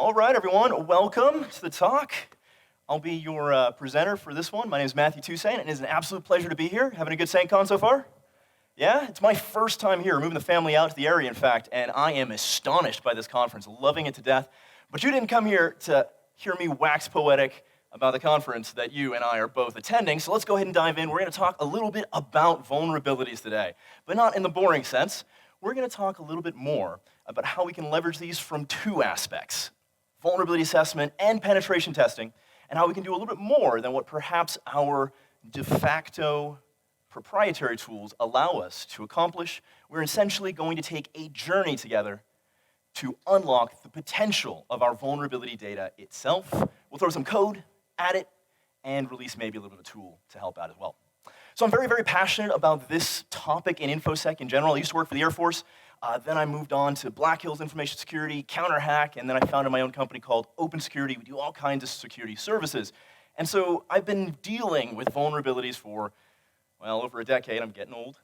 All right, everyone, welcome to the talk. I'll be your presenter for this one. My name is Toussain, and it is an absolute pleasure to be here. Having a good SAINTCON so far? Yeah, it's my first time here, moving the family out to the area, in fact, and I am astonished by this conference, loving it to death. But you didn't come here to hear me wax poetic about the conference that you and I are both attending, so let's go ahead and dive in. We're going to talk a little bit about vulnerabilities today, but not in the boring sense. We're going to talk a little bit more about how we can leverage these from two aspects: vulnerability assessment and penetration testing, and how we can do a little bit more than what perhaps our de facto proprietary tools allow us to accomplish. We're essentially going to take a journey together to unlock the potential of our vulnerability data itself. We'll throw some code at it and release maybe a little bit of a tool to help out as well. So I'm very, very passionate about this topic in InfoSec in general. I used to work for the Air Force. Then I moved on to Black Hills Information Security, Counterhack, and then I founded my own company called Open Security. We do all kinds of security services. And so I've been dealing with vulnerabilities for, well, over a decade. I'm getting old.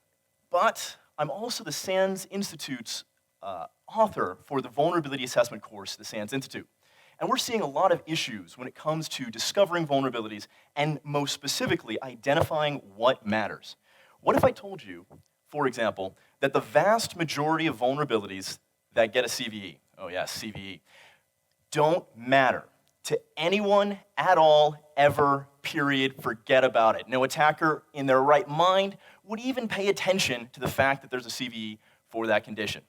But I'm also the SANS Institute's author for the vulnerability assessment course, the SANS Institute. And we're seeing a lot of issues when it comes to discovering vulnerabilities and most specifically identifying what matters. What if I told you, for example, that the vast majority of vulnerabilities that get a CVE, oh yes, CVE, don't matter to anyone at all, ever, period, forget about it. No attacker in their right mind would even pay attention to the fact that there's a CVE for that condition.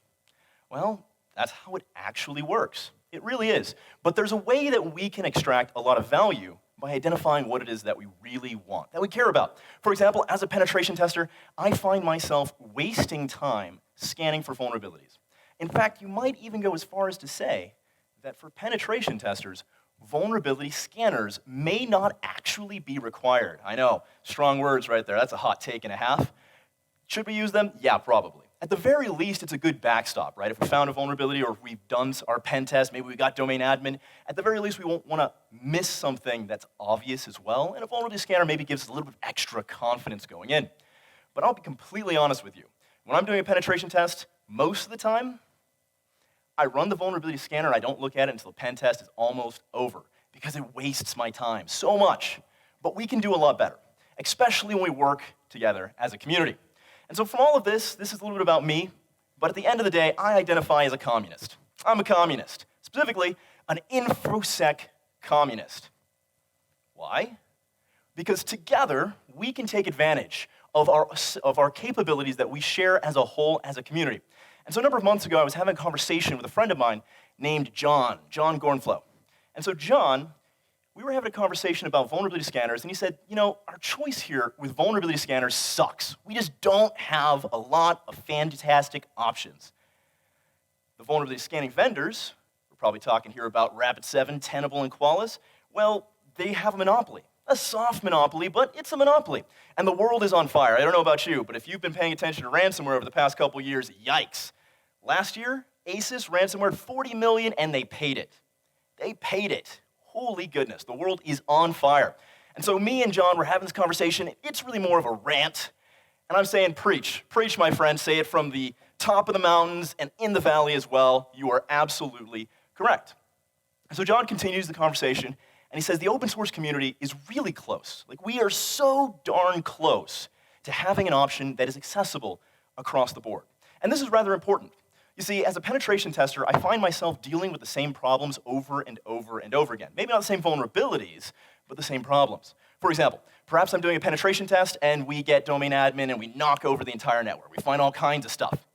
Well, that's how it actually works. It really is. But there's a way that we can extract a lot of value by identifying what it is that we really want, that we care about. For example, as a penetration tester, I find myself wasting time scanning for vulnerabilities. In fact, you might even go as far as to say that for penetration testers, vulnerability scanners may not actually be required. I know, strong words right there. That's a hot take and a half. Should we use them? Yeah, probably. At the very least, it's a good backstop, right? If we found a vulnerability or if we've done our pen test, maybe we got domain admin, at the very least, we won't want to miss something that's obvious as well, and a vulnerability scanner maybe gives us a little bit of extra confidence going in. But I'll be completely honest with you. When I'm doing a penetration test, most of the time, I run the vulnerability scanner and I don't look at it until the pen test is almost over because it wastes my time so much. But we can do a lot better, especially when we work together as a community. And so from all of this is a little bit about me, but at the end of the day, I identify as a communist. I'm a communist, specifically an InfoSec communist. Why? Because together, we can take advantage of our capabilities that we share as a whole, as a community. And so a number of months ago, I was having a conversation with a friend of mine named John Gornflow. And so John, we were having a conversation about vulnerability scanners, and he said, you know, our choice here with vulnerability scanners sucks. We just don't have a lot of fantastic options. The vulnerability scanning vendors, we're probably talking here about Rapid7, Tenable, and Qualys, well, they have a monopoly. A soft monopoly, but it's a monopoly. And the world is on fire. I don't know about you, but if you've been paying attention to ransomware over the past couple years, yikes. Last year, ASUS ransomware $40 million, and they paid it. They paid it. Holy goodness, the world is on fire. And so me and John were having this conversation. It's really more of a rant. And I'm saying, preach, my friend. Say it from the top of the mountains and in the valley as well. You are absolutely correct. And so John continues the conversation, and he says the open source community is really close. Like, we are so darn close to having an option that is accessible across the board. And this is rather important. You see, as a penetration tester, I find myself dealing with the same problems over and over and over again. Maybe not the same vulnerabilities, but the same problems. For example, perhaps I'm doing a penetration test and we get domain admin and we knock over the entire network. We find all kinds of stuff.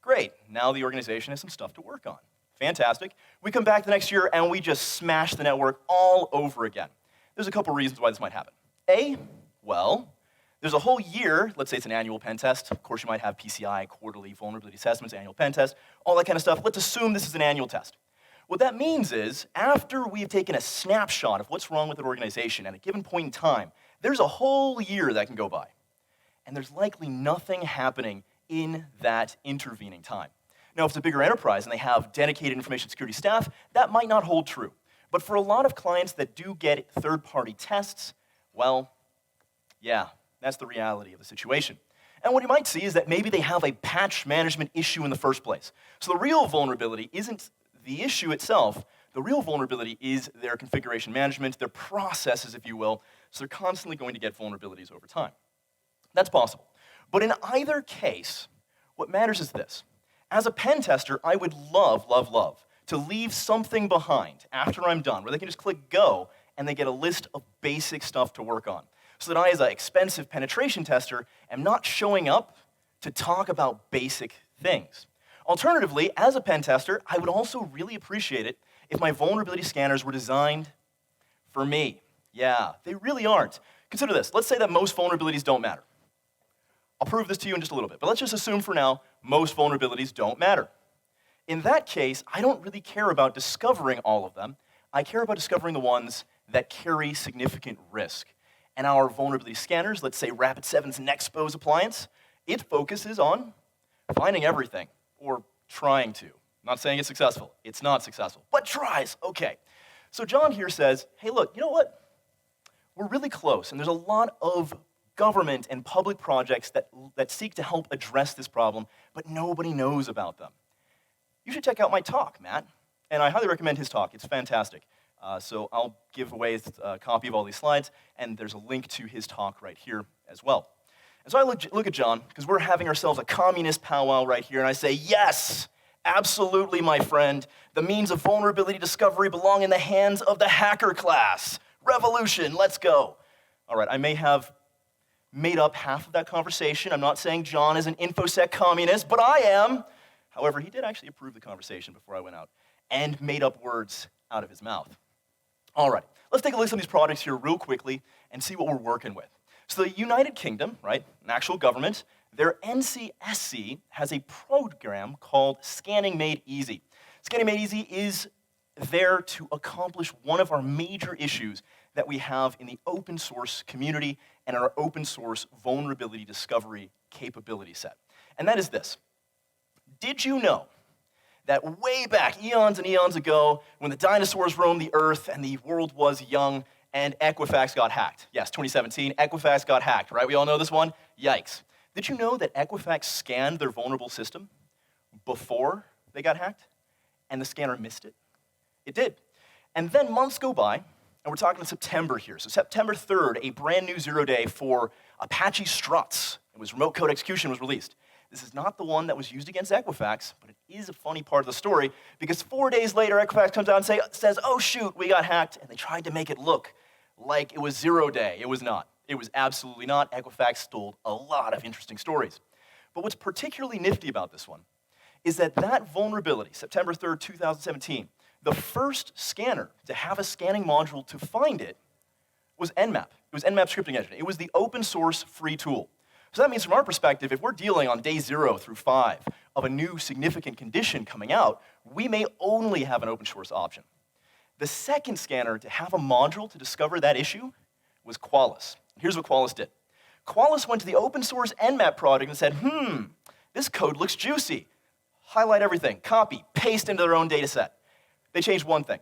Great, now the organization has some stuff to work on. Fantastic. We come back the next year and we just smash the network all over again. There's a couple reasons why this might happen. A, well, there's a whole year, let's say it's an annual pen test. Of course, you might have PCI, quarterly vulnerability assessments, annual pen test, all that kind of stuff. Let's assume this is an annual test. What that means is, after we've taken a snapshot of what's wrong with an organization at a given point in time, there's a whole year that can go by. And there's likely nothing happening in that intervening time. Now, if it's a bigger enterprise and they have dedicated information security staff, that might not hold true. But for a lot of clients that do get third-party tests, well, yeah, that's the reality of the situation. And what you might see is that maybe they have a patch management issue in the first place. So the real vulnerability isn't the issue itself. The real vulnerability is their configuration management, their processes, if you will, so they're constantly going to get vulnerabilities over time. That's possible. But in either case, what matters is this. As a pen tester, I would love to leave something behind after I'm done, where they can just click go, and they get a list of basic stuff to work on. So that I, as an expensive penetration tester, am not showing up to talk about basic things. Alternatively, as a pen tester, I would also really appreciate it if my vulnerability scanners were designed for me. Yeah, they really aren't. Consider this. Let's say that most vulnerabilities don't matter. I'll prove this to you in just a little bit, but let's just assume for now most vulnerabilities don't matter. In that case, I don't really care about discovering all of them. I care about discovering the ones that carry significant risk. And our vulnerability scanners, let's say Rapid7's Nexpose appliance, it focuses on finding everything, or trying to. I'm not saying it's successful. It's not successful, but tries. Okay. So John here says, hey, look, you know what? We're really close, and there's a lot of government and public projects that seek to help address this problem, but nobody knows about them. You should check out my talk, Matt. And I highly recommend his talk. It's fantastic. So I'll give away a copy of all these slides, and there's a link to his talk right here as well. And so I look at John, because we're having ourselves a communist powwow right here, and I say, yes, absolutely, my friend. The means of vulnerability discovery belong in the hands of the hacker class. Revolution, let's go. All right, I may have made up half of that conversation. I'm not saying John is an InfoSec communist, but I am. However, he did actually approve the conversation before I went out and made up words out of his mouth. All right, let's take a look at some of these products here real quickly and see what we're working with. So the United Kingdom, right, an actual government, their NCSC has a program called Scanning Made Easy. Scanning Made Easy is there to accomplish one of our major issues that we have in the open source community and our open source vulnerability discovery capability set. And that is this. Did you know that way back, eons and eons ago, when the dinosaurs roamed the earth and the world was young and Equifax got hacked? Yes, 2017, Equifax got hacked, right? We all know this one? Yikes. Did you know that Equifax scanned their vulnerable system before they got hacked and the scanner missed it? It did. And then months go by, and we're talking September here. So September 3rd, a brand new 0-day for Apache Struts. It was remote code execution was released. This is not the one that was used against Equifax, but it is a funny part of the story because 4 days later, Equifax comes out and says, oh shoot, we got hacked, and they tried to make it look like it was 0-day. It was not. It was absolutely not. Equifax stole a lot of interesting stories. But what's particularly nifty about this one is that vulnerability, September 3rd, 2017, the first scanner to have a scanning module to find it was Nmap. It was Nmap scripting engine. It was the open source free tool. So that means from our perspective, if we're dealing on day 0 through 5 of a new significant condition coming out, we may only have an open source option. The second scanner to have a module to discover that issue was Qualys. Here's what Qualys did. Qualys went to the open source Nmap project and said, this code looks juicy. Highlight everything, copy, paste into their own data set. They changed one thing.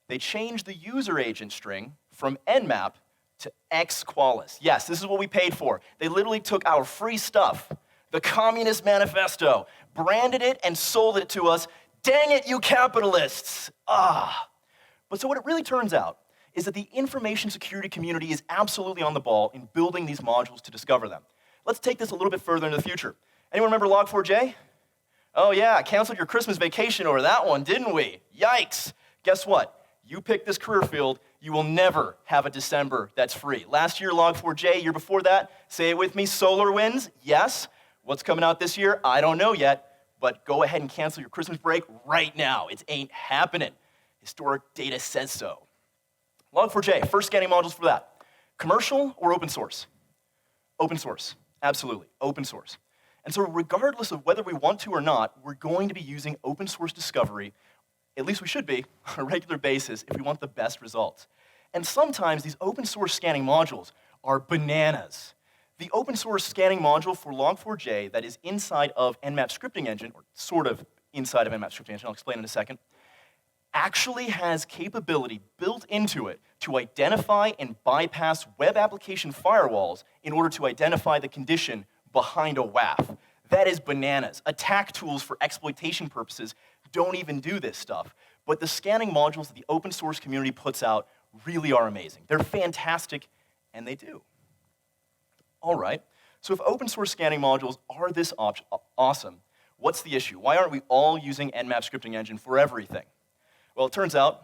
They changed the user agent string from Nmap to X-Qualys. Yes, this is what we paid for. They literally took our free stuff, the Communist Manifesto, branded it and sold it to us. Dang it, you capitalists! But so what it really turns out is that the information security community is absolutely on the ball in building these modules to discover them. Let's take this a little bit further into the future. Anyone remember Log4j? Oh yeah, canceled your Christmas vacation over that one, didn't we? Yikes! Guess what? You pick this career field, you will never have a December that's free. Last year, Log4j, year before that, say it with me, SolarWinds, yes. What's coming out this year? I don't know yet, but go ahead and cancel your Christmas break right now. It ain't happening. Historic data says so. Log4j, first scanning modules for that. Commercial or open source? Open source, absolutely, open source. And so regardless of whether we want to or not, we're going to be using open source discovery, at least we should be, on a regular basis if we want the best results. And sometimes these open source scanning modules are bananas. The open source scanning module for Log4j that is inside of Nmap scripting engine, or sort of inside of Nmap scripting engine, I'll explain in a second, actually has capability built into it to identify and bypass web application firewalls in order to identify the condition behind a WAF. That is bananas. Attack tools for exploitation purposes don't even do this stuff. but the scanning modules that the open source community puts out really are amazing. They're fantastic, and they do. All right, so if open source scanning modules are this awesome, what's the issue? Why aren't we all using Nmap scripting engine for everything? Well, it turns out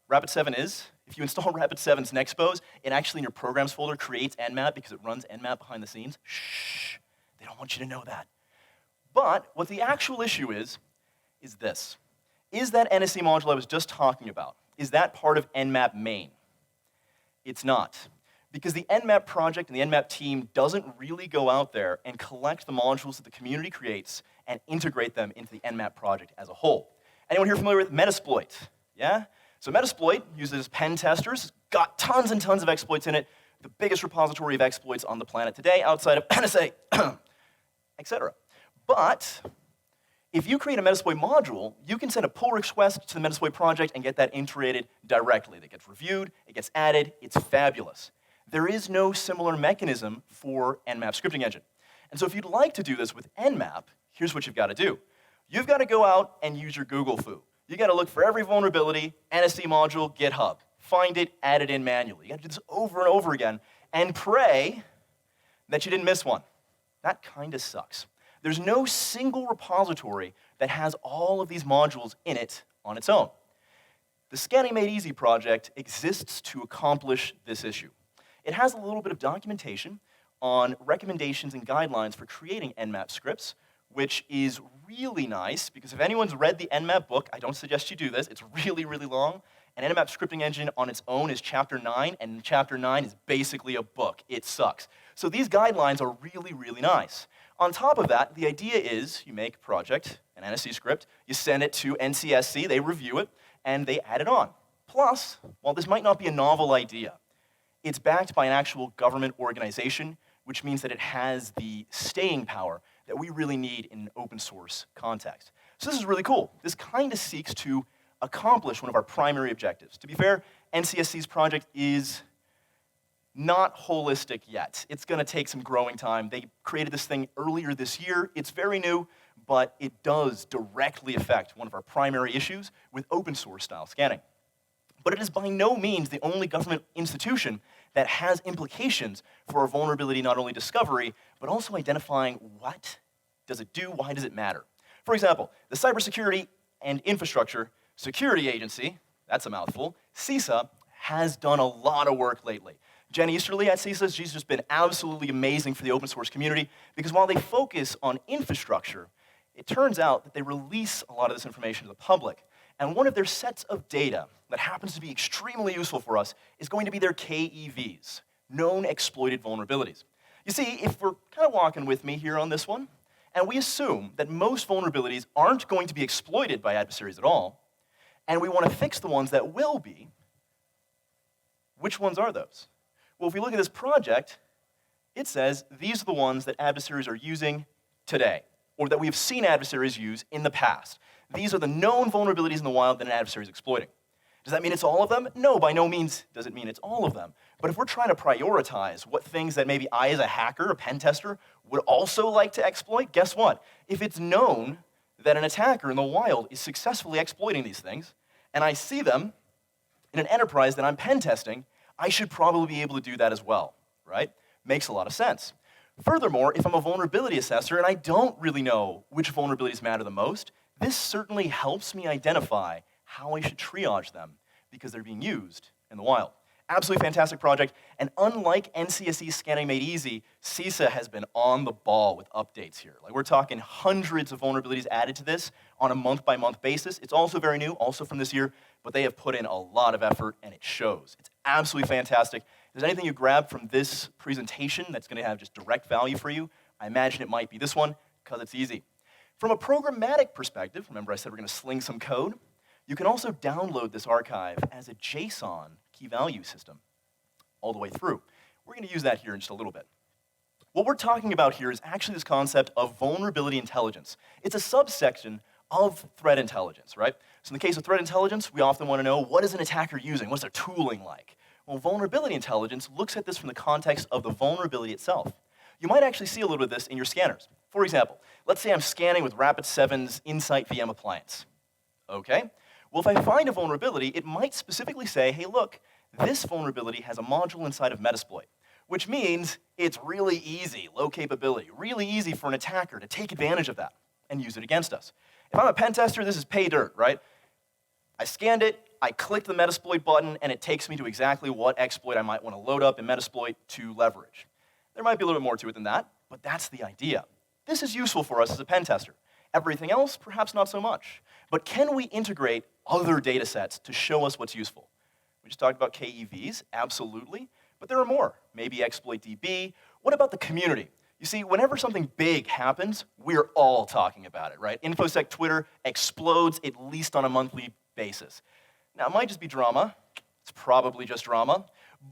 Rapid7 is. If you install Rapid7's Nexpose, it actually in your programs folder creates Nmap because it runs Nmap behind the scenes. Shh, they don't want you to know that. But what the actual issue is this. Is that NSE module I was just talking about, is that part of Nmap main? It's not. Because the Nmap project and the Nmap team doesn't really go out there and collect the modules that the community creates and integrate them into the Nmap project as a whole. Anyone here familiar with Metasploit? Yeah? So Metasploit uses pen testers, got tons and tons of exploits in it, the biggest repository of exploits on the planet today outside of NSA, etc. But if you create a Metasploit module, you can send a pull request to the Metasploit project and get that integrated directly. That gets reviewed, it gets added, it's fabulous. There is no similar mechanism for Nmap scripting engine. And so if you'd like to do this with Nmap, here's what you've got to do. You've got to go out and use your Google foo. You got to look for every vulnerability, NSE module, GitHub. Find it, add it in manually. You got to do this over and over again and pray that you didn't miss one. That kind of sucks. There's no single repository that has all of these modules in it on its own. The Scanning Made Easy project exists to accomplish this issue. It has a little bit of documentation on recommendations and guidelines for creating Nmap scripts, which is really nice, because if anyone's read the Nmap book, I don't suggest you do this, it's really, really long, and Nmap scripting engine on its own is chapter 9, and chapter 9 is basically a book. It sucks. So these guidelines are really, really nice. On top of that, the idea is you make a project, an NSE script, you send it to NCSC, they review it, and they add it on. Plus, while this might not be a novel idea, it's backed by an actual government organization, which means that it has the staying power that we really need in an open source context. So this is really cool. This kind of seeks to accomplish one of our primary objectives. To be fair, NCSC's project is not holistic yet. It's going to take some growing time. They created this thing earlier this year. It's very new, but it does directly affect one of our primary issues with open source style scanning. But it is by no means the only government institution that has implications for our vulnerability not only discovery, but also identifying what does it do, why does it matter. For example, the Cybersecurity and Infrastructure Security Agency, that's a mouthful, CISA, has done a lot of work lately. Jen Easterly at CISA, she's just been absolutely amazing for the open source community, because while they focus on infrastructure, it turns out that they release a lot of this information to the public. And one of their sets of data that happens to be extremely useful for us is going to be their KEVs, known exploited vulnerabilities. You see, if we're kind of walking with me here on this one, and we assume that most vulnerabilities aren't going to be exploited by adversaries at all, and we want to fix the ones that will be, which ones are those? Well, if we look at this project, it says these are the ones that adversaries are using today, or that we have seen adversaries use in the past. These are the known vulnerabilities in the wild that an adversary is exploiting. Does that mean it's all of them? No, by no means does it mean it's all of them. But if we're trying to prioritize what things that maybe I as a hacker, a pen tester, would also like to exploit, guess what? If it's known that an attacker in the wild is successfully exploiting these things, and I see them in an enterprise that I'm pen testing, I should probably be able to do that as well, right? Makes a lot of sense. Furthermore, if I'm a vulnerability assessor and I don't really know which vulnerabilities matter the most, this certainly helps me identify how I should triage them because they're being used in the wild. Absolutely fantastic project, and unlike NCSE's Scanning Made Easy, CISA has been on the ball with updates here. Like, we're talking hundreds of vulnerabilities added to this on a month-by-month basis. It's also very new, also from this year, but they have put in a lot of effort, and it shows. It's absolutely fantastic. If there's anything you grab from this presentation that's going to have just direct value for you, I imagine it might be this one, because it's easy. From a programmatic perspective, remember I said we're going to sling some code, you can also download this archive as a JSON key value system all the way through. We're going to use that here in just a little bit. What we're talking about here is actually this concept of vulnerability intelligence. It's a subsection of threat intelligence, right? So in the case of threat intelligence, we often want to know, what is an attacker using? What's their tooling like? Well, vulnerability intelligence looks at this from the context of the vulnerability itself. You might actually see a little bit of this in your scanners. For example, let's say I'm scanning with Rapid7's Insight VM appliance. Okay? Well, if I find a vulnerability, it might specifically say, hey, look, this vulnerability has a module inside of Metasploit, which means it's really easy, low capability, really easy for an attacker to take advantage of that and use it against us. If I'm a pen tester, this is pay dirt, right? I scanned it, I clicked the Metasploit button, and it takes me to exactly what exploit I might want to load up in Metasploit to leverage. There might be a little bit more to it than that, but that's the idea. This is useful for us as a pen tester. Everything else, perhaps not so much. But can we integrate other data sets to show us what's useful? We just talked about KEVs, absolutely, but there are more. Maybe exploit DB. What about the community? You see, whenever something big happens, we're all talking about it, right? InfoSec Twitter explodes at least on a monthly basis. Now, it might just be drama. It's probably just drama.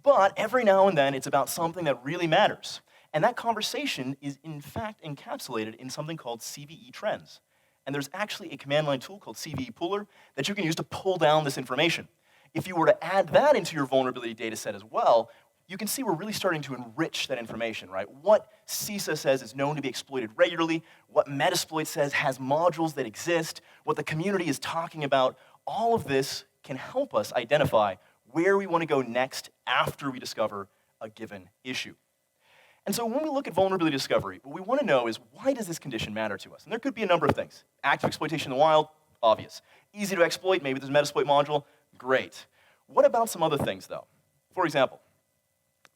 But every now and then, it's about something that really matters. And that conversation is, in fact, encapsulated in something called CVE trends. And there's actually a command line tool called CVE Pooler that you can use to pull down this information. If you were to add that into your vulnerability data set as well, you can see we're really starting to enrich that information, right? What CISA says is known to be exploited regularly, what Metasploit says has modules that exist, what the community is talking about, all of this can help us identify where we want to go next after we discover a given issue. And so when we look at vulnerability discovery, what we want to know is, why does this condition matter to us? And there could be a number of things. Active exploitation in the wild, obvious. Easy to exploit, maybe there's a Metasploit module, great. What about some other things, though? For example,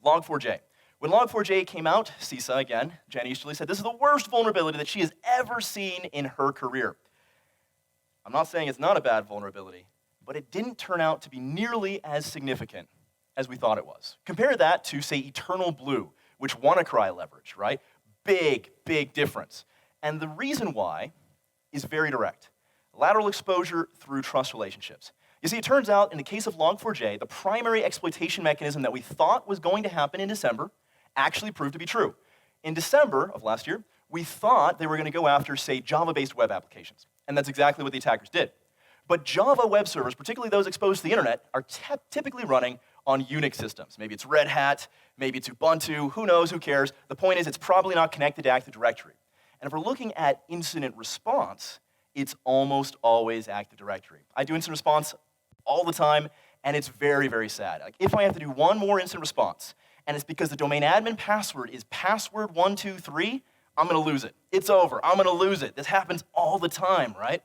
Log4j. When Log4j came out, CISA, again, Jen Easterly said, this is the worst vulnerability that she has ever seen in her career. I'm not saying it's not a bad vulnerability, but it didn't turn out to be nearly as significant as we thought it was. Compare that to, say, Eternal Blue, which WannaCry leveraged, right? Big, big difference. And the reason why is very direct. Lateral exposure through trust relationships. You see, it turns out in the case of Log4j, the primary exploitation mechanism that we thought was going to happen in December actually proved to be true. In December of last year, we thought they were going to go after, say, Java-based web applications. And that's exactly what the attackers did. But Java web servers, particularly those exposed to the internet, are typically running on Unix systems. Maybe it's Red Hat, maybe it's Ubuntu, who knows, who cares? The point is, it's probably not connected to Active Directory. And if we're looking at incident response, it's almost always Active Directory. I do incident response all the time, and it's very, very sad. Like, if I have to do one more incident response, and it's because the domain admin password is password123, I'm going to lose it. It's over. I'm going to lose it. This happens all the time, right?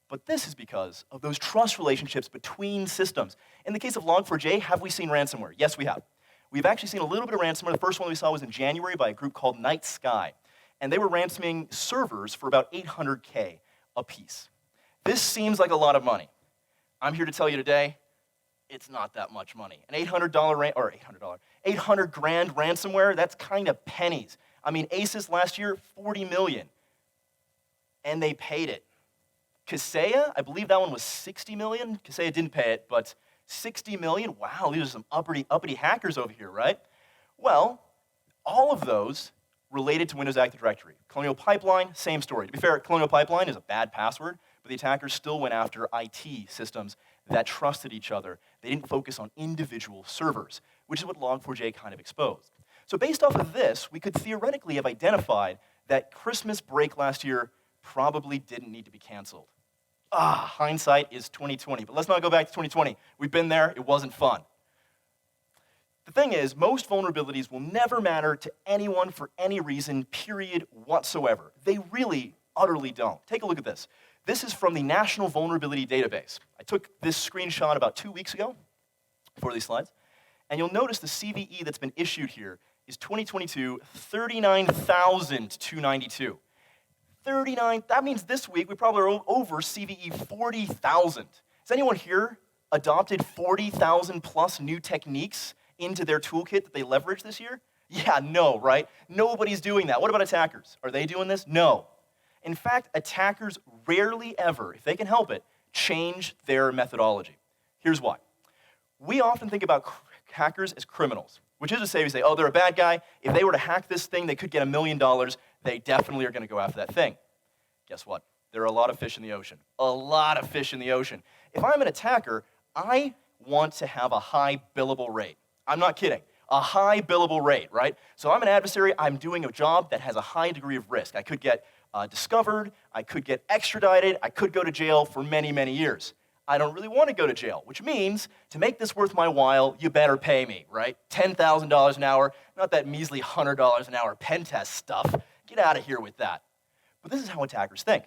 But this is because of those trust relationships between systems. In the case of Log4j, have we seen ransomware? Yes, we have. We've actually seen a little bit of ransomware. The first one we saw was in January by a group called Night Sky. And they were ransoming servers for about $800K a piece. This seems like a lot of money. I'm here to tell you today, it's not that much money. An $800 $800 grand ransomware, that's kind of pennies. I mean, ASUS last year, 40 million. And they paid it. Kaseya, I believe that one was 60 million. Kaseya didn't pay it, but 60 million? Wow, these are some uppity hackers over here, right? Well, all of those related to Windows Active Directory. Colonial Pipeline, same story. To be fair, Colonial Pipeline is a bad password, but the attackers still went after IT systems that trusted each other. They didn't focus on individual servers, which is what Log4j kind of exposed. So based off of this, we could theoretically have identified that Christmas break last year probably didn't need to be canceled. Hindsight is 2020, but let's not go back to 2020. We've been there, it wasn't fun. The thing is, most vulnerabilities will never matter to anyone for any reason, period, whatsoever. They really, utterly don't. Take a look at this. This is from the National Vulnerability Database. I took this screenshot about 2 weeks ago for these slides, and you'll notice the CVE that's been issued here is 2022, 39,292. 39, that means this week we probably are over CVE 40,000. Has anyone here adopted 40,000 plus new techniques into their toolkit that they leveraged this year? Yeah, no, right? Nobody's doing that. What about attackers? Are they doing this? No. In fact, attackers rarely ever, if they can help it, change their methodology. Here's why. We often think about hackers as criminals, which is to say, we say, oh, they're a bad guy. If they were to hack this thing, they could get $1 million. They definitely are going to go after that thing. Guess what? There are a lot of fish in the ocean. A lot of fish in the ocean. If I'm an attacker, I want to have a high billable rate. I'm not kidding. A high billable rate, right? So I'm an adversary. I'm doing a job that has a high degree of risk. I could get discovered, I could get extradited, I could go to jail for many, many years. I don't really want to go to jail, which means to make this worth my while, you better pay me, right? $10,000 an hour, not that measly $100 an hour pen test stuff. Get out of here with that. But this is how attackers think.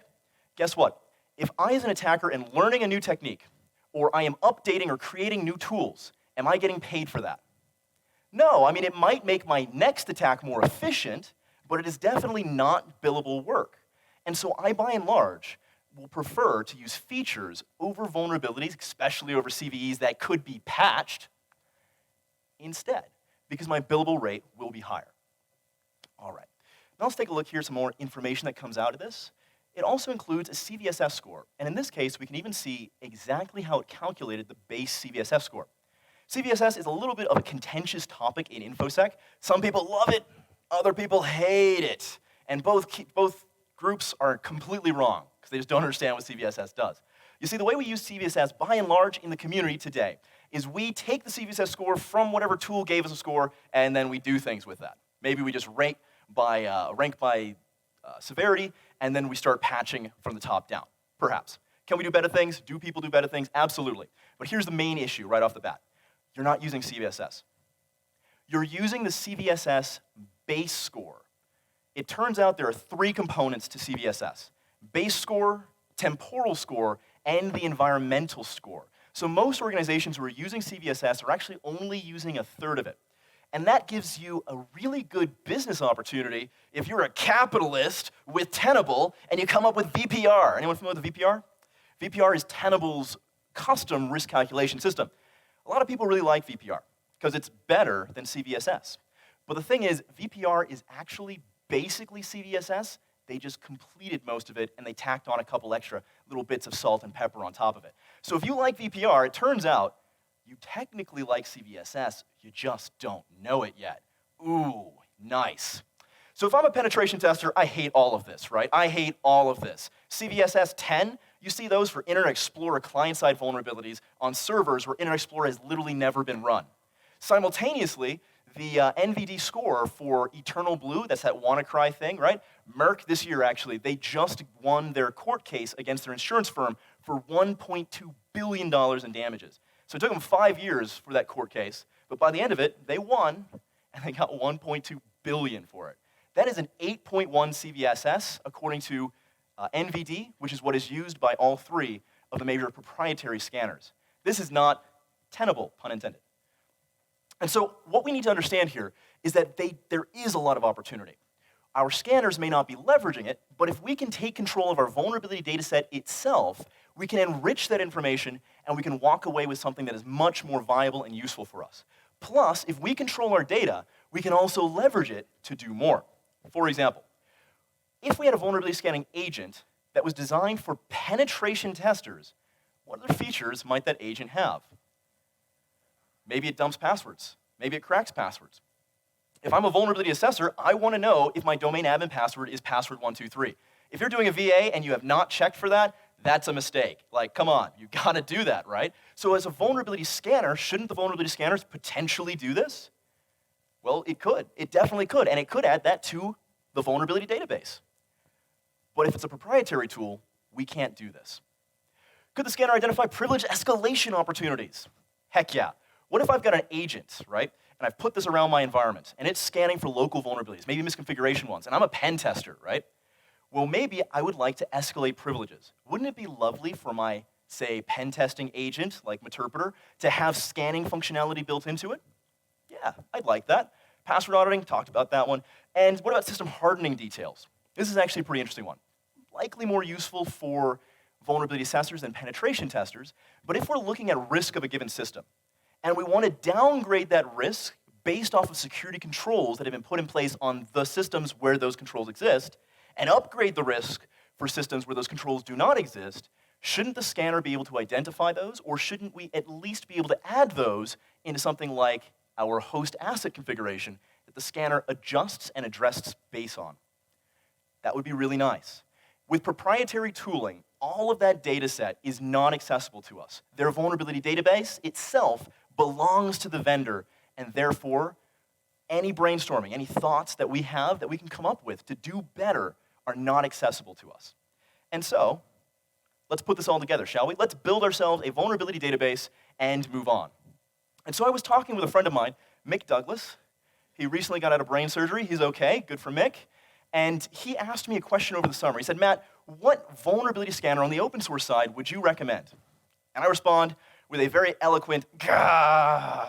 Guess what? If I, as an attacker, am learning a new technique, or I am updating or creating new tools, am I getting paid for that? No, I mean, it might make my next attack more efficient, but it is definitely not billable work. And so I, by and large, will prefer to use features over vulnerabilities, especially over CVEs that could be patched, instead, because my billable rate will be higher. All right, now let's take a look here at some more information that comes out of this. It also includes a CVSS score, and in this case, we can even see exactly how it calculated the base CVSS score. CVSS is a little bit of a contentious topic in InfoSec. Some people love it, other people hate it, and both groups are completely wrong, because they just don't understand what CVSS does. You see, the way we use CVSS, by and large, in the community today, is we take the CVSS score from whatever tool gave us a score, and then we do things with that. Maybe we just rank by severity, and then we start patching from the top down, perhaps. Can we do better things? Do people do better things? Absolutely. But here's the main issue right off the bat. You're not using CVSS. You're using the CVSS base score. It turns out there are 3 components to CVSS: base score, temporal score, and the environmental score. So most organizations who are using CVSS are actually only using a third of it. And that gives you a really good business opportunity if you're a capitalist with Tenable and you come up with VPR. Anyone familiar with VPR? VPR is Tenable's custom risk calculation system. A lot of people really like VPR because it's better than CVSS. But the thing is, VPR is actually basically CVSS. They just completed most of it, and they tacked on a couple extra little bits of salt and pepper on top of it. So if you like VPR, it turns out you technically like CVSS, you just don't know it yet. Ooh, nice. So if I'm a penetration tester, I hate all of this, right? I hate all of this. CVSS 10, you see those for Internet Explorer client-side vulnerabilities on servers where Internet Explorer has literally never been run. Simultaneously, the NVD score for Eternal Blue, that's that WannaCry thing, right? Merck this year, actually, they just won their court case against their insurance firm for $1.2 billion in damages. So it took them 5 years for that court case, but by the end of it, they won, and they got $1.2 billion for it. That is an 8.1 CVSS, according to NVD, which is what is used by all 3 of the major proprietary scanners. This is not tenable, pun intended. And so what we need to understand here is that there is a lot of opportunity. Our scanners may not be leveraging it, but if we can take control of our vulnerability data set itself, we can enrich that information and we can walk away with something that is much more viable and useful for us. Plus, if we control our data, we can also leverage it to do more. For example, if we had a vulnerability scanning agent that was designed for penetration testers, what other features might that agent have? Maybe it dumps passwords. Maybe it cracks passwords. If I'm a vulnerability assessor, I want to know if my domain admin password is password123. If you're doing a VA and you have not checked for that, that's a mistake. Like, come on, you got to do that, right? So as a vulnerability scanner, shouldn't the vulnerability scanners potentially do this? Well, it could. It definitely could, and it could add that to the vulnerability database. But if it's a proprietary tool, we can't do this. Could the scanner identify privilege escalation opportunities? Heck yeah. What if I've got an agent, right, and I've put this around my environment, and it's scanning for local vulnerabilities, maybe misconfiguration ones, and I'm a pen tester, right? Well, maybe I would like to escalate privileges. Wouldn't it be lovely for my, say, pen testing agent, like Meterpreter, to have scanning functionality built into it? Yeah, I'd like that. Password auditing, talked about that one. And what about system hardening details? This is actually a pretty interesting one. Likely more useful for vulnerability assessors than penetration testers, but if we're looking at risk of a given system, and we want to downgrade that risk based off of security controls that have been put in place on the systems where those controls exist, and upgrade the risk for systems where those controls do not exist, shouldn't the scanner be able to identify those, or shouldn't we at least be able to add those into something like our host asset configuration that the scanner adjusts and addresses based on? That would be really nice. With proprietary tooling, all of that data set is not accessible to us. Their vulnerability database itself belongs to the vendor, and therefore, any brainstorming, any thoughts that we have that we can come up with to do better are not accessible to us. And so, let's put this all together, shall we? Let's build ourselves a vulnerability database and move on. And so I was talking with a friend of mine, Mick Douglas. He recently got out of brain surgery. He's okay, good for Mick. And he asked me a question over the summer. He said, Matt, what vulnerability scanner on the open source side would you recommend? And I respond with a very eloquent, gah.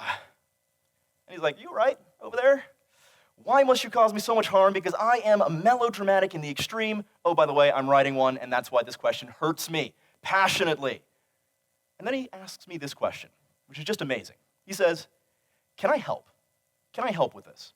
And he's like, you right over there? Why must you cause me so much harm? Because I am a melodramatic in the extreme. Oh, by the way, I'm writing one, and that's why this question hurts me passionately. And then he asks me this question, which is just amazing. He says, can I help? Can I help with this?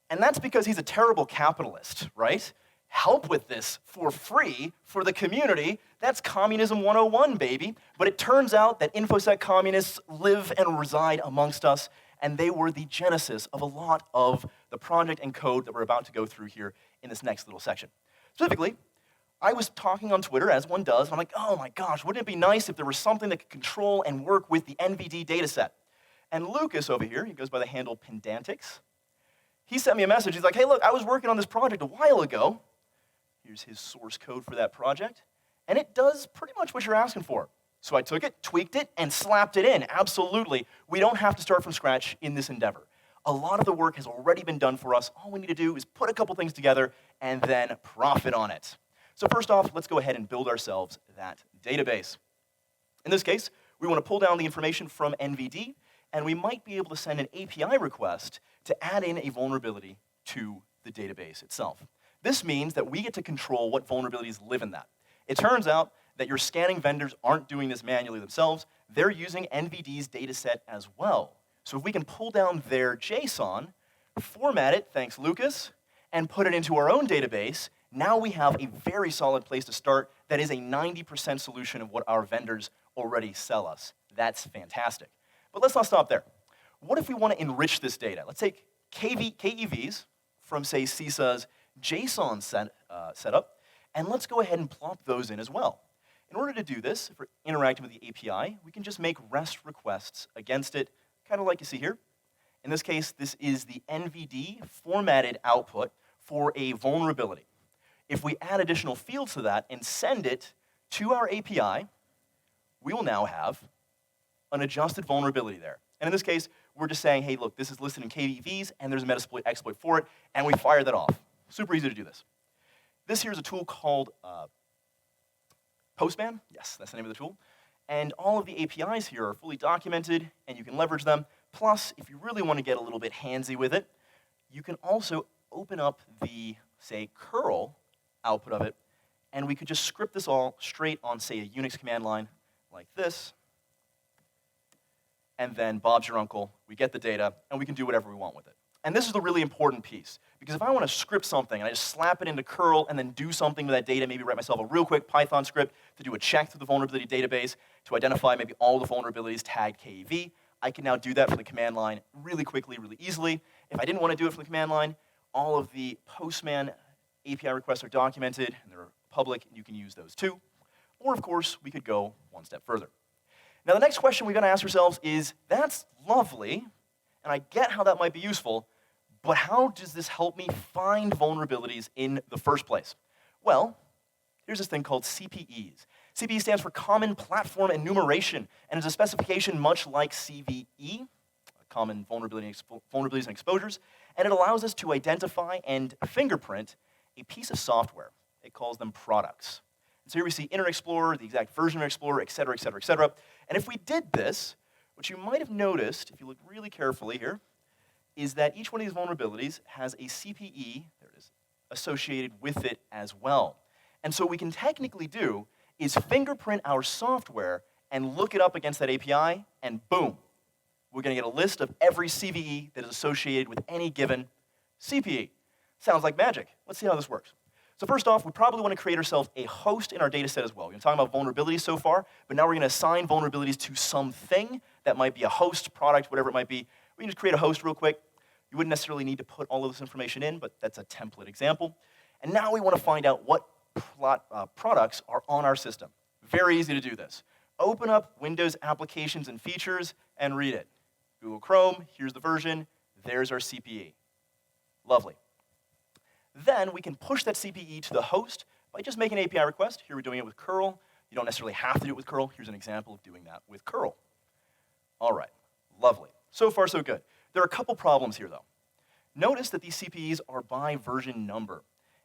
And that's because he's a terrible capitalist, right? Help with this for free for the community. That's communism 101, baby. But it turns out that InfoSec communists live and reside amongst us, and they were the genesis of a lot of the project and code that we're about to go through here in this next little section. Specifically, I was talking on Twitter, as one does, and I'm like, oh my gosh, wouldn't it be nice if there was something that could control and work with the NVD dataset? And Lucas over here, he goes by the handle Pendantix, he sent me a message. He's like, hey, look, I was working on this project a while ago. Here's his source code for that project. And it does pretty much what you're asking for. So I took it, tweaked it, and slapped it in. Absolutely. We don't have to start from scratch in this endeavor. A lot of the work has already been done for us. All we need to do is put a couple things together and then profit on it. So first off, let's go ahead and build ourselves that database. In this case, we want to pull down the information from NVD, and we might be able to send an API request to add in a vulnerability to the database itself. This means that we get to control what vulnerabilities live in that. It turns out that your scanning vendors aren't doing this manually themselves. They're using NVD's dataset as well. So if we can pull down their JSON, format it, thanks Lucas, and put it into our own database, now we have a very solid place to start that is a 90% solution of what our vendors already sell us. That's fantastic. But let's not stop there. What if we want to enrich this data? Let's take KEVs from, say, CISA's JSON setup, and let's go ahead and plop those in as well. In order to do this, if we're interacting with the API, we can just make REST requests against it, kind of like you see here. In this case, this is the NVD formatted output for a vulnerability. If we add additional fields to that and send it to our API, we will now have an adjusted vulnerability there. And in this case, we're just saying, hey, look, this is listed in KVVs, and there's a Metasploit exploit for it, and we fire that off. Super easy to do this. This here is a tool called Postman. Yes, that's the name of the tool. And all of the APIs here are fully documented, and you can leverage them. Plus, if you really want to get a little bit handsy with it, you can also open up the, say, curl output of it, and we could just script this all straight on, say, a Unix command line like this. And then Bob's your uncle, we get the data, and we can do whatever we want with it. And this is the really important piece, because if I want to script something, and I just slap it into curl and then do something with that data, maybe write myself a real quick Python script to do a check through the vulnerability database to identify maybe all the vulnerabilities tagged KEV, I can now do that for the command line really quickly, really easily. If I didn't want to do it from the command line, all of the Postman API requests are documented, and they're public, and you can use those too. Or, of course, we could go one step further. Now, the next question we've got to ask ourselves is, that's lovely, and I get how that might be useful, but how does this help me find vulnerabilities in the first place? Well, here's this thing called CPEs. CPE stands for Common Platform Enumeration, and is a specification much like CVE, Common Vulnerabilities and Exposures, and it allows us to identify and fingerprint a piece of software. It calls them products. And so here we see Internet Explorer, the exact version of Explorer, et cetera, et cetera, et cetera. And if we did this, what you might have noticed, if you look really carefully here, is that each one of these vulnerabilities has a CPE, there it is, associated with it as well. And so what we can technically do is fingerprint our software and look it up against that API, and boom, we're going to get a list of every CVE that is associated with any given CPE. Sounds like magic. Let's see how this works. So first off, we probably want to create ourselves a host in our data set as well. We've been talking about vulnerabilities so far, but now we're going to assign vulnerabilities to something that might be a host, product, whatever it might be. We can just create a host real quick. You wouldn't necessarily need to put all of this information in, but that's a template example. And now we want to find out what products are on our system. Very easy to do this. Open up Windows Applications and Features and read it. Google Chrome, here's the version, there's our CPE. Lovely. Then we can push that CPE to the host by just making an API request. Here we're doing it with curl. You don't necessarily have to do it with curl. Here's an example of doing that with curl. All right, lovely. So far, so good. There are a couple problems here, though. Notice that these CPEs are by version number.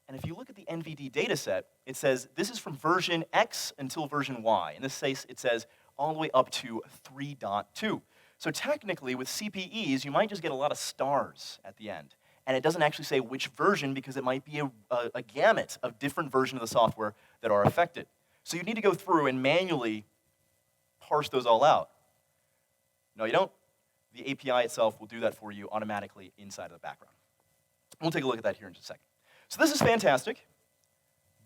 And if you look at the NVD dataset, it says this is from version X until version Y. In this case, it says all the way up to 3.2. So technically, with CPEs, you might just get a lot of stars at the end. And it doesn't actually say which version because it might be a gamut of different versions of the software that are affected. So you need to go through and manually parse those all out. No, you don't. The API itself will do that for you automatically inside of the background. We'll take a look at that here in just a second. So this is fantastic,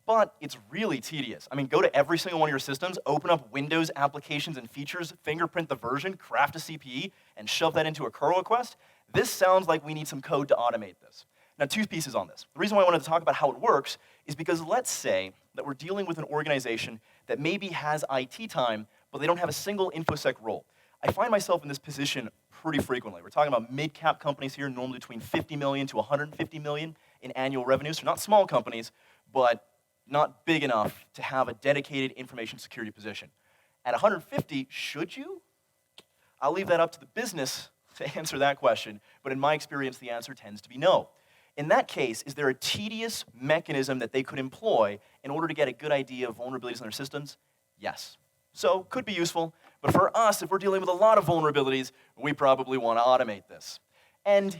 but it's really tedious. I mean, go to every single one of your systems, open up Windows applications and features, fingerprint the version, craft a CPE, and shove that into a curl request. This sounds like we need some code to automate this. Now, two pieces on this. The reason why I wanted to talk about how it works is because let's say that we're dealing with an organization that maybe has IT time, but they don't have a single InfoSec role. I find myself in this position pretty frequently. We're talking about mid-cap companies here, normally between 50 million to 150 million in annual revenue. So not small companies, but not big enough to have a dedicated information security position. At 150, should you? I'll leave that up to the business to answer that question, but in my experience, the answer tends to be no. In that case, is there a tedious mechanism that they could employ in order to get a good idea of vulnerabilities in their systems? Yes. So, could be useful, but for us, if we're dealing with a lot of vulnerabilities, we probably want to automate this. And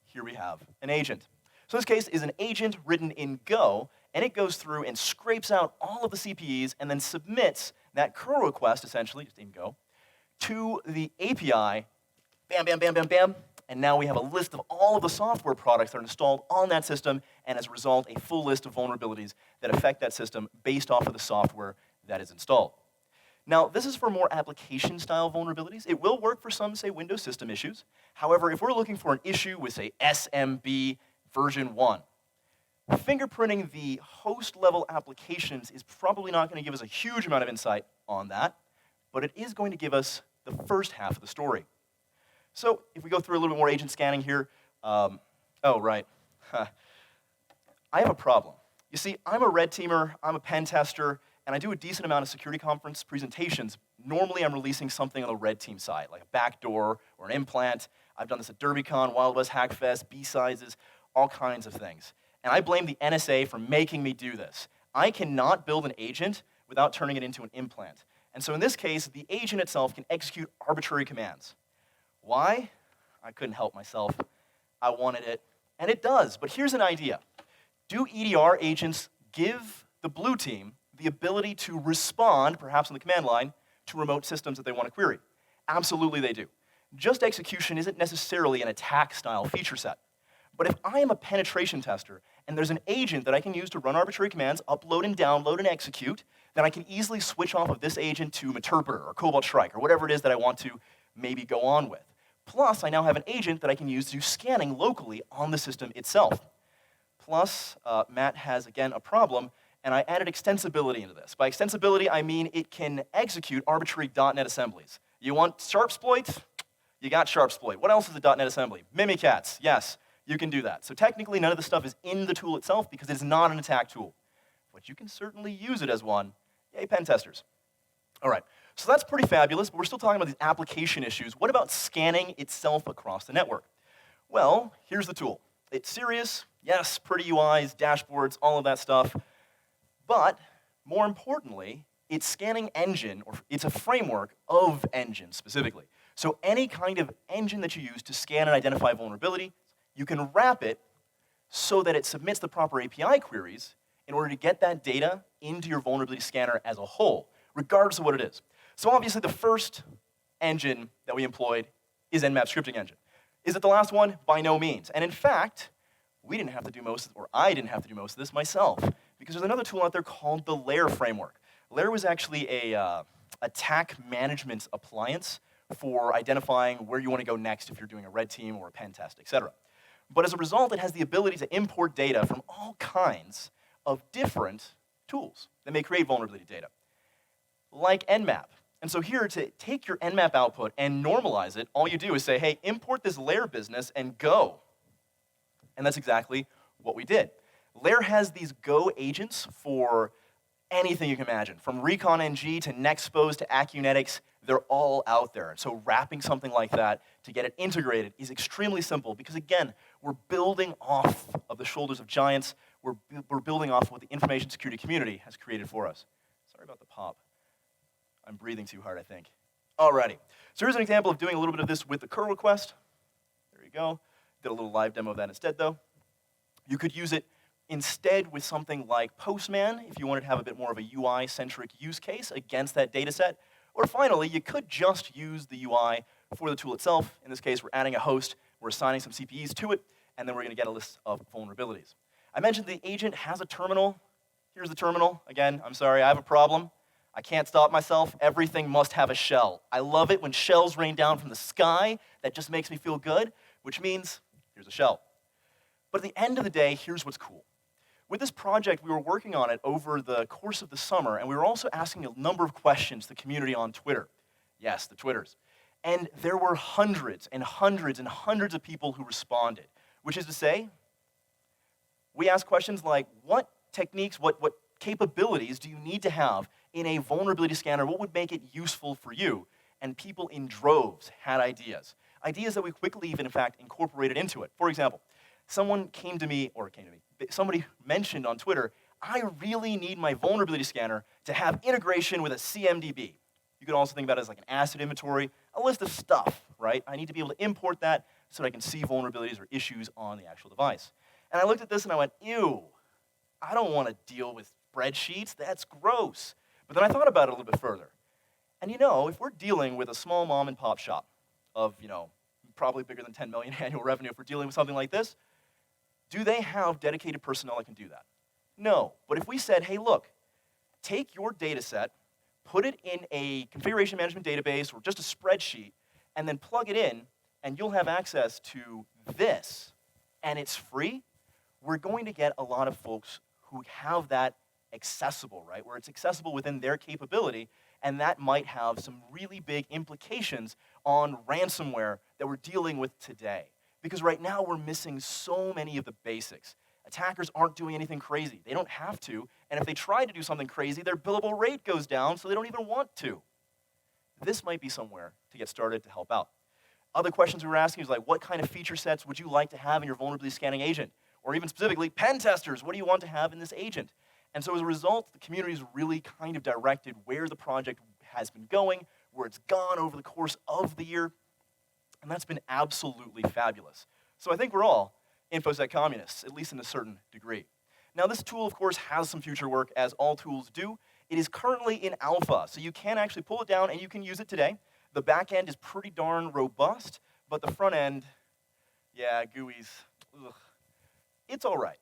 here we have an agent. So this case is an agent written in Go, and it goes through and scrapes out all of the CPEs and then submits that curl request, essentially, just in Go, to the API, bam, bam, bam, bam, bam, and now we have a list of all of the software products that are installed on that system, and as a result, a full list of vulnerabilities that affect that system based off of the software that is installed. Now, this is for more application-style vulnerabilities. It will work for some, say, Windows system issues. However, if we're looking for an issue with, say, SMB version 1, fingerprinting the host-level applications is probably not going to give us a huge amount of insight on that, but it is going to give us the first half of the story. So if we go through a little bit more agent scanning here, oh, right. I have a problem. You see, I'm a red teamer, I'm a pen tester, and I do a decent amount of security conference presentations. Normally, I'm releasing something on the red team side, like a backdoor or an implant. I've done this at DerbyCon, Wild West Hackfest, B-Sizes, all kinds of things. And I blame the NSA for making me do this. I cannot build an agent without turning it into an implant. And so in this case, the agent itself can execute arbitrary commands. Why? I couldn't help myself. I wanted it, and it does. But here's an idea. Do EDR agents give the blue team the ability to respond, perhaps on the command line, to remote systems that they want to query? Absolutely they do. Just execution isn't necessarily an attack-style feature set. But if I am a penetration tester, and there's an agent that I can use to run arbitrary commands, upload and download and execute, then I can easily switch off of this agent to Meterpreter or Cobalt Strike or whatever it is that I want to maybe go on with. Plus, I now have an agent that I can use to do scanning locally on the system itself. Plus, Matt has, again, a problem, and I added extensibility into this. By extensibility, I mean it can execute arbitrary .NET assemblies. You want Sharpsploit? You got Sharpsploit. What else is a .NET assembly? Mimikatz, yes, you can do that. So technically, none of the stuff is in the tool itself because it's not an attack tool. But you can certainly use it as one. Yay, pen testers. All right, so that's pretty fabulous, but we're still talking about these application issues. What about scanning itself across the network? Well, here's the tool. It's Sirius, yes, pretty UIs, dashboards, all of that stuff. But more importantly, it's scanning engine, or it's a framework of engines specifically. So any kind of engine that you use to scan and identify vulnerability, you can wrap it so that it submits the proper API queries in order to get that data into your vulnerability scanner as a whole, regardless of what it is. So obviously the first engine that we employed is Nmap scripting engine. Is it the last one? By no means. And in fact, we didn't have to do most, or I didn't have to do most of this myself, because there's another tool out there called the Lair framework. Lair was actually a attack management appliance for identifying where you want to go next if you're doing a red team or a pen test, et cetera. But as a result, it has the ability to import data from all kinds of different tools that may create vulnerability data, like Nmap. And so here, to take your Nmap output and normalize it, all you do is say, hey, import this Lair business and go. And that's exactly what we did. Lair has these Go agents for anything you can imagine, from ReconNG to Nexpose to Acunetics. They're all out there. So wrapping something like that to get it integrated is extremely simple because, again, we're building off of the shoulders of giants. We're building off of what the information security community has created for us. Sorry about the pop. I'm breathing too hard, I think. Alrighty. So here's an example of doing a little bit of this with the curl request. There you go. Did a little live demo of that instead, though. You could use it instead with something like Postman if you wanted to have a bit more of a UI-centric use case against that data set. Or finally, you could just use the UI for the tool itself. In this case, we're adding a host, we're assigning some CPEs to it, and then we're going to get a list of vulnerabilities. I mentioned the agent has a terminal. Here's the terminal. Again, I'm sorry, I have a problem. I can't stop myself. Everything must have a shell. I love it when shells rain down from the sky. That just makes me feel good, which means here's a shell. But at the end of the day, here's what's cool. With this project, we were working on it over the course of the summer, and we were also asking a number of questions to the community on Twitter. Yes, the Twitters. And there were hundreds and hundreds and hundreds of people who responded, which is to say, we asked questions like, what techniques, what capabilities do you need to have in a vulnerability scanner? What would make it useful for you? And people in droves had ideas. Ideas that we quickly even, in fact, incorporated into it. For example, somebody mentioned on Twitter, I really need my vulnerability scanner to have integration with a CMDB. You can also think about it as like an asset inventory, a list of stuff, right? I need to be able to import that so that I can see vulnerabilities or issues on the actual device. And I looked at this and I went, ew, I don't want to deal with spreadsheets. That's gross. But then I thought about it a little bit further. And if we're dealing with a small mom and pop shop of, probably bigger than 10 million annual revenue, if we're dealing with something like this, do they have dedicated personnel that can do that? No. But if we said, hey, look, take your data set, put it in a configuration management database or just a spreadsheet, and then plug it in, and you'll have access to this, and it's free, we're going to get a lot of folks who have that accessible, right? Where it's accessible within their capability, and that might have some really big implications on ransomware that we're dealing with today. Because right now we're missing so many of the basics. Attackers aren't doing anything crazy. They don't have to, and if they try to do something crazy, their billable rate goes down, so they don't even want to. This might be somewhere to get started to help out. Other questions we were asking is like, what kind of feature sets would you like to have in your vulnerability scanning agent? Or even specifically, pen testers, what do you want to have in this agent? And so as a result, the community's really kind of directed where the project has been going, where it's gone over the course of the year, and that's been absolutely fabulous. So I think we're all InfoSec communists, at least in a certain degree. Now this tool, of course, has some future work, as all tools do. It is currently in alpha, so you can actually pull it down and you can use it today. The back end is pretty darn robust, but the front end, yeah, GUIs, ugh. It's all right.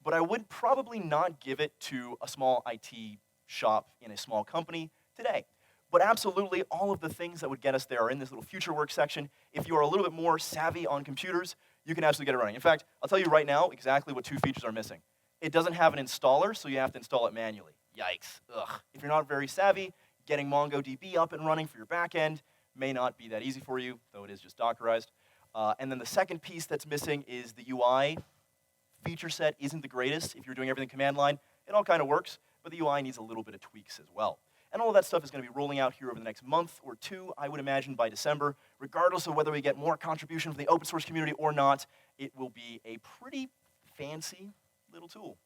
But I would probably not give it to a small IT shop in a small company today. But absolutely, all of the things that would get us there are in this little future work section. If you are a little bit more savvy on computers, you can absolutely get it running. In fact, I'll tell you right now exactly what two features are missing. It doesn't have an installer, so you have to install it manually. Yikes, ugh. If you're not very savvy, getting MongoDB up and running for your backend may not be that easy for you, though it is just Dockerized. And then the second piece that's missing is the UI. Feature set isn't the greatest. If you're doing everything command line, it all kind of works, but the UI needs a little bit of tweaks as well. And all of that stuff is going to be rolling out here over the next month or two, I would imagine by December. Regardless of whether we get more contribution from the open source community or not, it will be a pretty fancy little tool.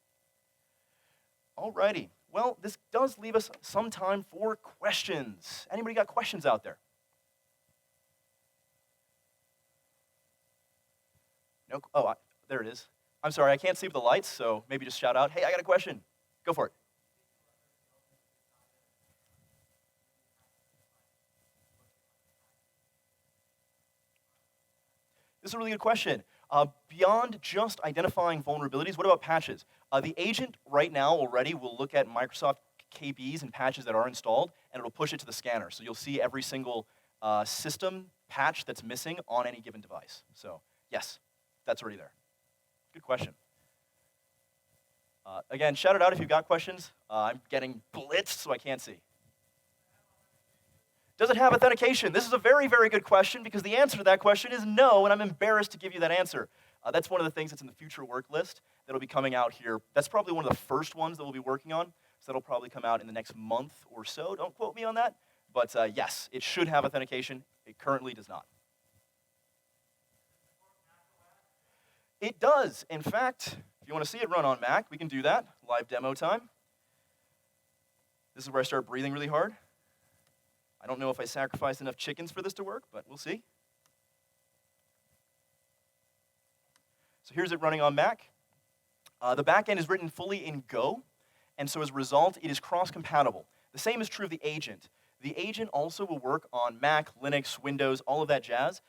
Alrighty, well, this does leave us some time for questions. Anybody got questions out there? No, there it is. I'm sorry, I can't see with the lights, so maybe just shout out, hey, I got a question. Go for it. This is a really good question. Beyond just identifying vulnerabilities, what about patches? The agent right now already will look at Microsoft KBs and patches that are installed, and it'll push it to the scanner. So you'll see every single system patch that's missing on any given device. So yes, that's already there. Good question. Again, shout it out if you've got questions. I'm getting blitzed, so I can't see. Does it have authentication? This is a very, very good question because the answer to that question is no, and I'm embarrassed to give you that answer. That's one of the things that's in the future work list that'll be coming out here. That's probably one of the first ones that we'll be working on, so that'll probably come out in the next month or so. Don't quote me on that, but yes, it should have authentication. It currently does not. It does. In fact, if you want to see it run on Mac, we can do that. Live demo time. This is where I start breathing really hard. I don't know if I sacrificed enough chickens for this to work, but we'll see. So here's it running on Mac. The backend is written fully in Go, and so as a result, it is cross-compatible. The same is true of the agent. The agent also will work on Mac, Linux, Windows, all of that jazz,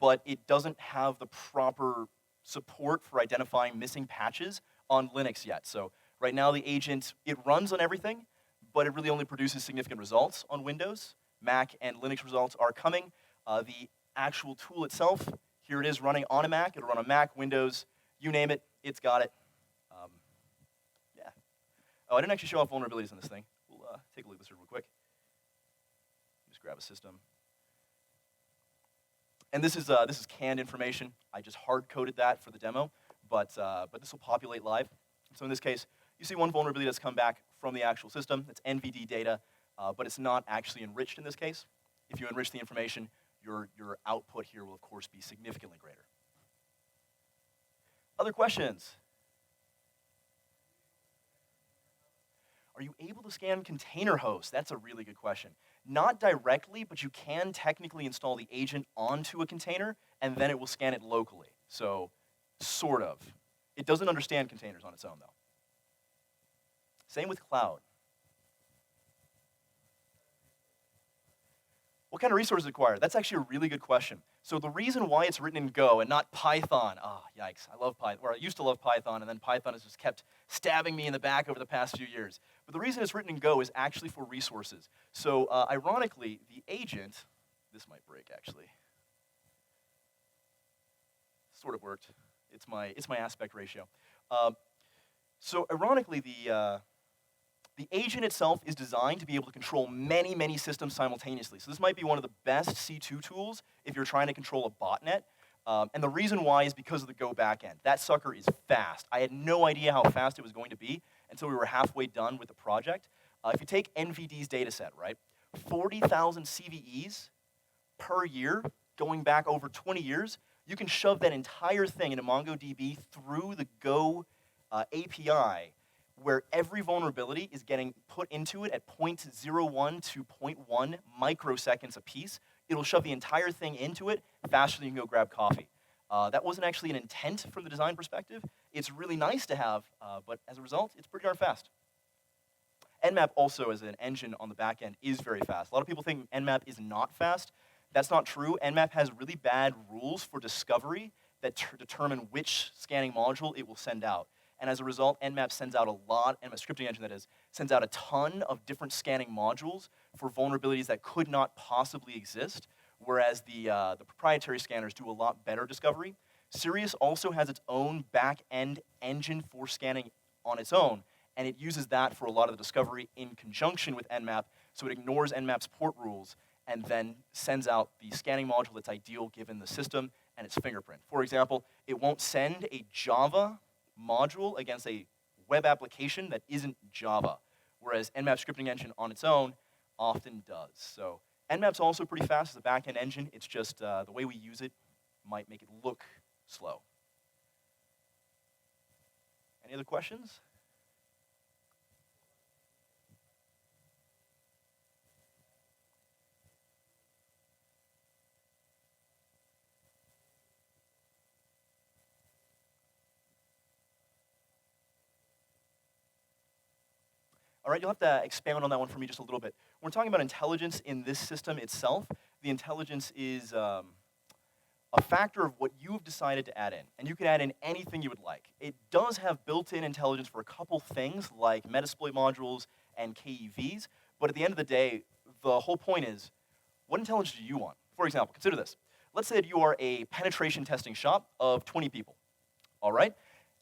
but it doesn't have the proper support for identifying missing patches on Linux yet. So right now, the agent, it runs on everything, but it really only produces significant results on Windows. Mac and Linux results are coming. The actual tool itself, here it is running on a Mac. It'll run on Mac, Windows, you name it, it's got it. Yeah. Oh, I didn't actually show off vulnerabilities in this thing. We'll take a look at this real quick. Just grab a system. And this is canned information. I just hard-coded that for the demo, but this will populate live. So in this case, you see one vulnerability that's come back from the actual system. It's NVD data, but it's not actually enriched in this case. If you enrich the information, your output here will, of course, be significantly greater. Other questions? Are you able to scan container hosts? That's a really good question. Not directly, but you can technically install the agent onto a container, and then it will scan it locally. So, sort of. It doesn't understand containers on its own, though. Same with cloud. What kind of resources required? That's actually a really good question. So the reason why it's written in Go and not Python, yikes, I love Python, or I used to love Python, and then Python has just kept stabbing me in the back over the past few years. But the reason it's written in Go is actually for resources. So ironically, the agent, this might break actually. Sort of worked. It's my aspect ratio. So ironically, the agent itself is designed to be able to control many, many systems simultaneously. So this might be one of the best C2 tools if you're trying to control a botnet. And the reason why is because of the Go backend. That sucker is fast. I had no idea how fast it was going to be until we were halfway done with the project. If you take NVD's data set, right, 40,000 CVEs per year, going back over 20 years, you can shove that entire thing into MongoDB through the Go API, where every vulnerability is getting put into it at 0.01 to 0.1 microseconds apiece. It'll shove the entire thing into it faster than you can go grab coffee. That wasn't actually an intent from the design perspective. It's really nice to have, but as a result, it's pretty darn fast. Nmap also, as an engine on the back end, is very fast. A lot of people think Nmap is not fast. That's not true. Nmap has really bad rules for discovery that determine which scanning module it will send out. And as a result, Nmap sends out a lot, and my scripting engine that is, sends out a ton of different scanning modules for vulnerabilities that could not possibly exist, whereas the proprietary scanners do a lot better discovery. Sirius also has its own back-end engine for scanning on its own, and it uses that for a lot of the discovery in conjunction with Nmap, so it ignores Nmap's port rules and then sends out the scanning module that's ideal given the system and its fingerprint. For example, it won't send a Java module against a web application that isn't Java, whereas Nmap scripting engine on its own often does. So Nmap's also pretty fast as a back-end engine. It's just the way we use it might make it look slow. Any other questions? All right, you'll have to expand on that one for me just a little bit. When we're talking about intelligence in this system itself, the intelligence is a factor of what you've decided to add in. And you can add in anything you would like. It does have built-in intelligence for a couple things like Metasploit modules and KEVs, but at the end of the day, the whole point is, what intelligence do you want? For example, consider this. Let's say that you are a penetration testing shop of 20 people, all right?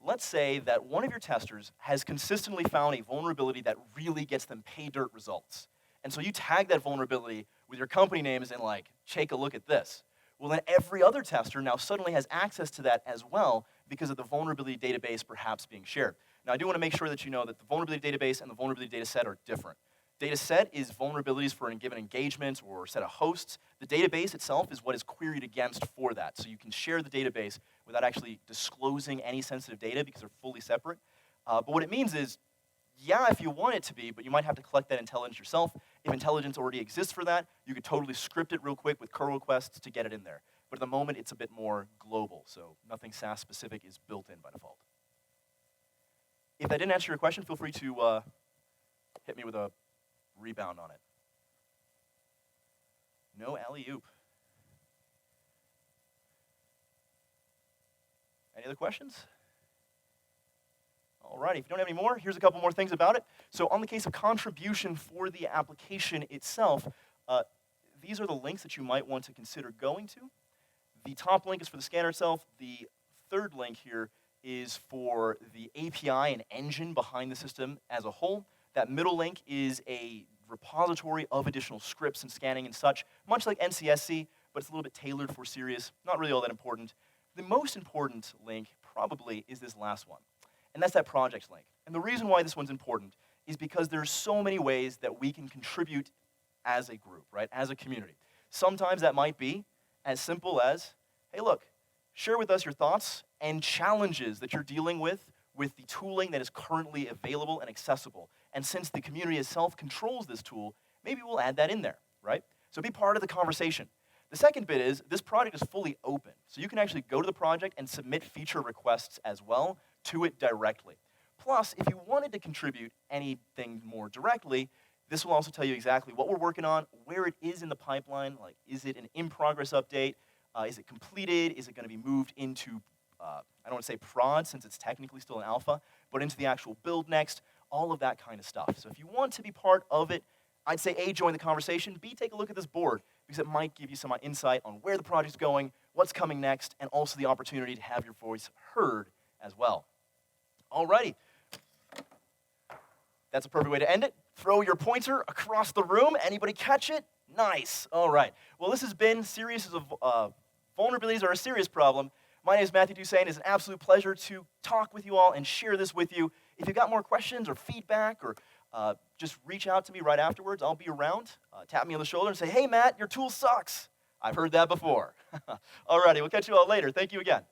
Let's say that one of your testers has consistently found a vulnerability that really gets them pay dirt results. And so you tag that vulnerability with your company name as in like, take a look at this. Well, then every other tester now suddenly has access to that as well because of the vulnerability database perhaps being shared. Now, I do want to make sure that you know that the vulnerability database and the vulnerability data set are different. Data set is vulnerabilities for a given engagement or set of hosts. The database itself is what is queried against for that. So you can share the database without actually disclosing any sensitive data because they're fully separate. But what it means is, yeah, if you want it to be, but you might have to collect that intelligence yourself. If intelligence already exists for that, you could totally script it real quick with curl requests to get it in there. But at the moment, it's a bit more global, so nothing SaaS specific is built in by default. If that didn't answer your question, feel free to hit me with a rebound on it. No alley-oop. Any other questions? All right, if you don't have any more, here's a couple more things about it. So on the case of contribution for the application itself, these are the links that you might want to consider going to. The top link is for the scanner itself. The third link here is for the API and engine behind the system as a whole. That middle link is a repository of additional scripts and scanning and such, much like NCSC, but it's a little bit tailored for Sirius. Not really all that important. The most important link probably is this last one, and that's that project link. And the reason why this one's important is because there's so many ways that we can contribute as a group, right, as a community. Sometimes that might be as simple as, hey, look, share with us your thoughts and challenges that you're dealing with the tooling that is currently available and accessible. And since the community itself controls this tool, maybe we'll add that in there, right? So be part of the conversation. The second bit is this project is fully open. So you can actually go to the project and submit feature requests as well to it directly. Plus, if you wanted to contribute anything more directly, this will also tell you exactly what we're working on, where it is in the pipeline, like is it an in-progress update, is it completed, is it going to be moved into, I don't want to say prod since it's technically still an alpha, but into the actual build next, all of that kind of stuff. So if you want to be part of it, I'd say A, join the conversation, B, take a look at this board, because it might give you some insight on where the project's going, what's coming next, and also the opportunity to have your voice heard as well. Alrighty. That's a perfect way to end it. Throw your pointer across the room. Anybody catch it? Nice. All right. Well, this has been Sirius Vulnerabilities are a Serious Problem. My name is Matthew Toussain. It's an absolute pleasure to talk with you all and share this with you. If you've got more questions or feedback or just reach out to me right afterwards. I'll be around. Tap me on the shoulder and say, hey, Matt, your tool sucks. I've heard that before. All righty. We'll catch you all later. Thank you again.